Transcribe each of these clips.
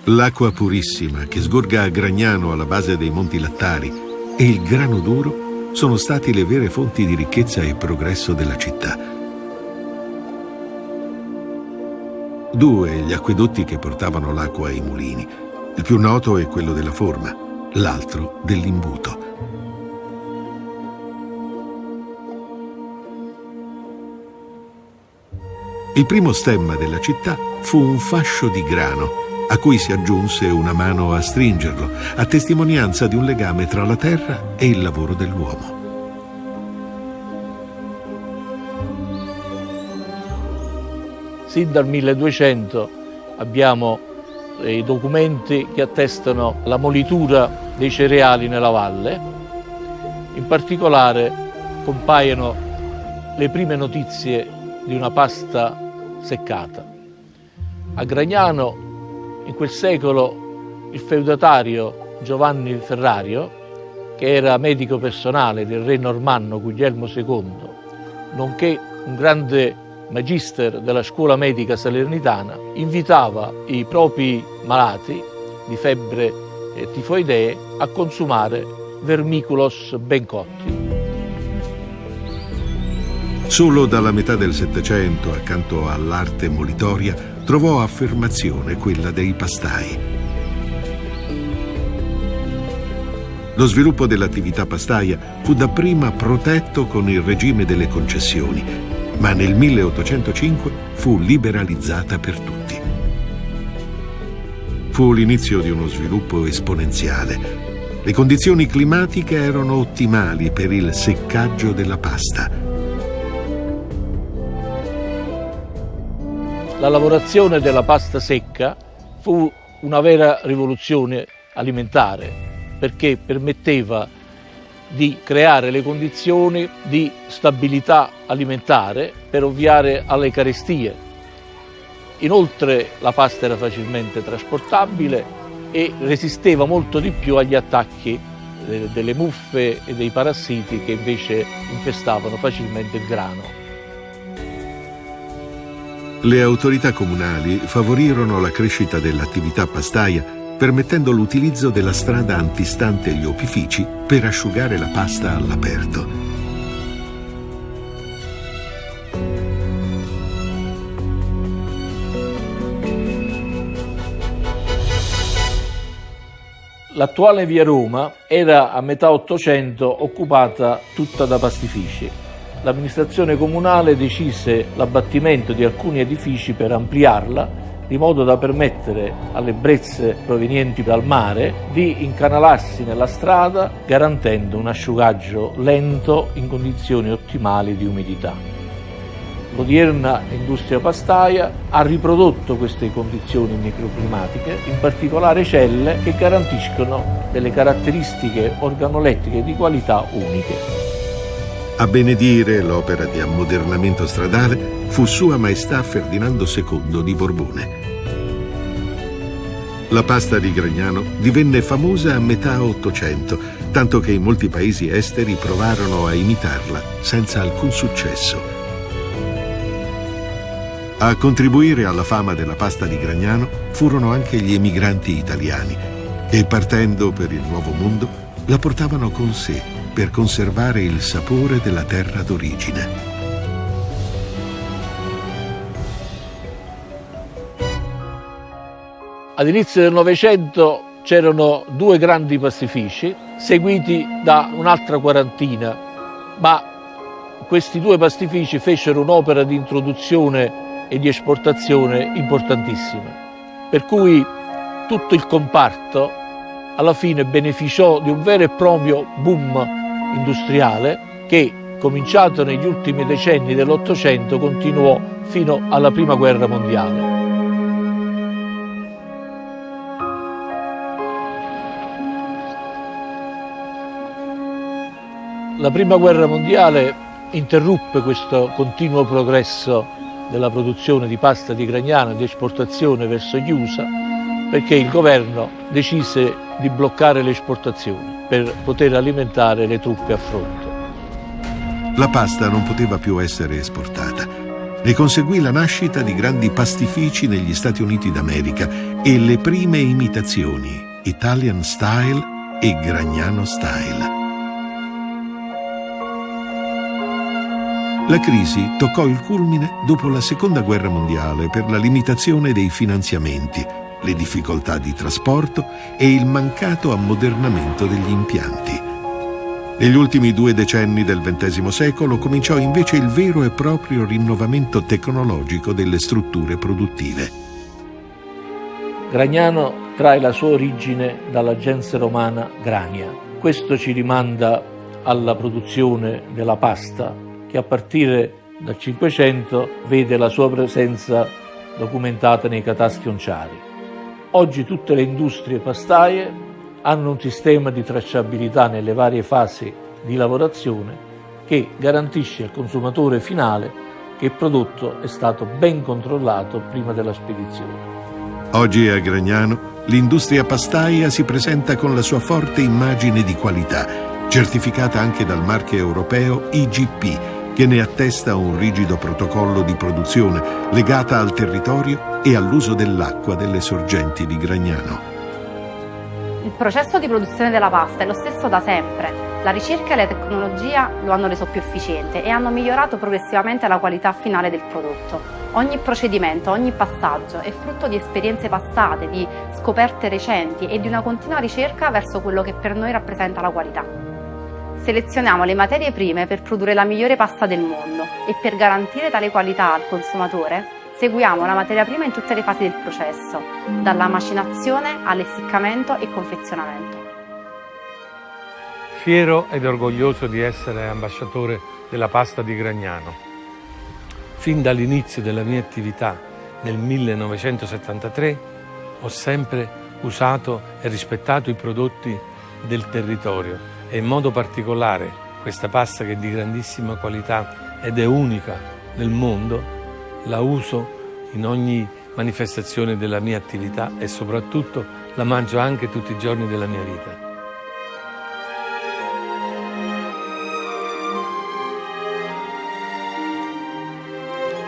L'acqua purissima che sgorga a Gragnano alla base dei Monti Lattari e il grano duro sono stati le vere fonti di ricchezza e progresso della città. 2 gli acquedotti che portavano l'acqua ai mulini. Il più noto è quello della Forma, l'altro dell'Imbuto. Il primo stemma della città fu un fascio di grano, a cui si aggiunse una mano a stringerlo, a testimonianza di un legame tra la terra e il lavoro dell'uomo. Sin dal 1200 abbiamo i documenti che attestano la molitura dei cereali nella valle. In particolare compaiono le prime notizie di una pasta seccata. A Gragnano, in quel secolo, il feudatario Giovanni Ferrario, che era medico personale del re normanno Guglielmo II, nonché un grande magister della scuola medica salernitana, invitava i propri malati di febbre e tifoidee a consumare vermiculos ben cotti. Solo dalla metà del Settecento, accanto all'arte molitoria, trovò affermazione quella dei pastai. Lo sviluppo dell'attività pastaia fu dapprima protetto con il regime delle concessioni, ma nel 1805 fu liberalizzata per tutti. Fu l'inizio di uno sviluppo esponenziale. Le condizioni climatiche erano ottimali per il seccaggio della pasta. La lavorazione della pasta secca fu una vera rivoluzione alimentare, perché permetteva di creare le condizioni di stabilità alimentare per ovviare alle carestie. Inoltre la pasta era facilmente trasportabile e resisteva molto di più agli attacchi delle muffe e dei parassiti che invece infestavano facilmente il grano. Le autorità comunali favorirono la crescita dell'attività pastaia, permettendo l'utilizzo della strada antistante gli opifici per asciugare la pasta all'aperto. L'attuale via Roma era a metà Ottocento occupata tutta da pastifici. L'amministrazione comunale decise l'abbattimento di alcuni edifici per ampliarla, di modo da permettere alle brezze provenienti dal mare di incanalarsi nella strada, garantendo un asciugaggio lento in condizioni ottimali di umidità. L'odierna industria pastaia ha riprodotto queste condizioni microclimatiche, in particolare celle che garantiscono delle caratteristiche organolettiche di qualità uniche. A benedire l'opera di ammodernamento stradale fu Sua Maestà Ferdinando II di Borbone. La pasta di Gragnano divenne famosa a metà Ottocento, tanto che in molti paesi esteri provarono a imitarla senza alcun successo. A contribuire alla fama della pasta di Gragnano furono anche gli emigranti italiani e, partendo per il Nuovo Mondo, la portavano con sé per conservare il sapore della terra d'origine. All'inizio del Novecento c'erano 2 grandi pastifici, seguiti da un'altra quarantina, ma questi 2 pastifici fecero un'opera di introduzione e di esportazione importantissima, per cui tutto il comparto alla fine beneficiò di un vero e proprio boom industriale che, cominciato negli ultimi decenni dell'Ottocento, continuò fino alla Prima Guerra Mondiale. La Prima Guerra Mondiale interruppe questo continuo progresso della produzione di pasta di Gragnano e di esportazione verso gli USA, perché il governo decise di bloccare le esportazioni per poter alimentare le truppe a fronte. La pasta non poteva più essere esportata. Ne conseguì la nascita di grandi pastifici negli Stati Uniti d'America e le prime imitazioni, Italian Style e Gragnano Style. La crisi toccò il culmine dopo la Seconda Guerra Mondiale per la limitazione dei finanziamenti, le difficoltà di trasporto e il mancato ammodernamento degli impianti. Negli ultimi 2 decenni del XX secolo cominciò invece il vero e proprio rinnovamento tecnologico delle strutture produttive. Gragnano trae la sua origine dalla gens romana Grania. Questo ci rimanda alla produzione della pasta, che a partire dal Cinquecento vede la sua presenza documentata nei catasti onciali. Oggi tutte le industrie pastaie hanno un sistema di tracciabilità nelle varie fasi di lavorazione che garantisce al consumatore finale che il prodotto è stato ben controllato prima della spedizione. Oggi a Gragnano l'industria pastaia si presenta con la sua forte immagine di qualità, certificata anche dal marchio europeo IGP, che ne attesta un rigido protocollo di produzione legata al territorio e all'uso dell'acqua delle sorgenti di Gragnano. Il processo di produzione della pasta è lo stesso da sempre. La ricerca e la tecnologia lo hanno reso più efficiente e hanno migliorato progressivamente la qualità finale del prodotto. Ogni procedimento, ogni passaggio è frutto di esperienze passate, di scoperte recenti e di una continua ricerca verso quello che per noi rappresenta la qualità. Selezioniamo le materie prime per produrre la migliore pasta del mondo e per garantire tale qualità al consumatore seguiamo la materia prima in tutte le fasi del processo, dalla macinazione all'essiccamento e confezionamento. Fiero ed orgoglioso di essere ambasciatore della pasta di Gragnano. Fin dall'inizio della mia attività nel 1973 ho sempre usato e rispettato i prodotti del territorio e in modo particolare questa pasta, che è di grandissima qualità ed è unica nel mondo, la uso in ogni manifestazione della mia attività e soprattutto la mangio anche tutti i giorni della mia vita.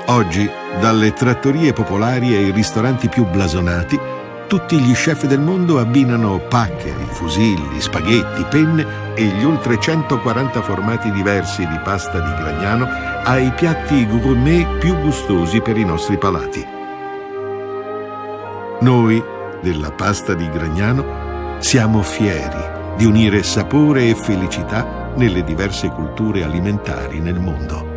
Oggi, dalle trattorie popolari ai ristoranti più blasonati, tutti gli chef del mondo abbinano paccheri, fusilli, spaghetti, penne e gli oltre 140 formati diversi di pasta di Gragnano ai piatti gourmet più gustosi per i nostri palati. Noi, della pasta di Gragnano, siamo fieri di unire sapore e felicità nelle diverse culture alimentari nel mondo.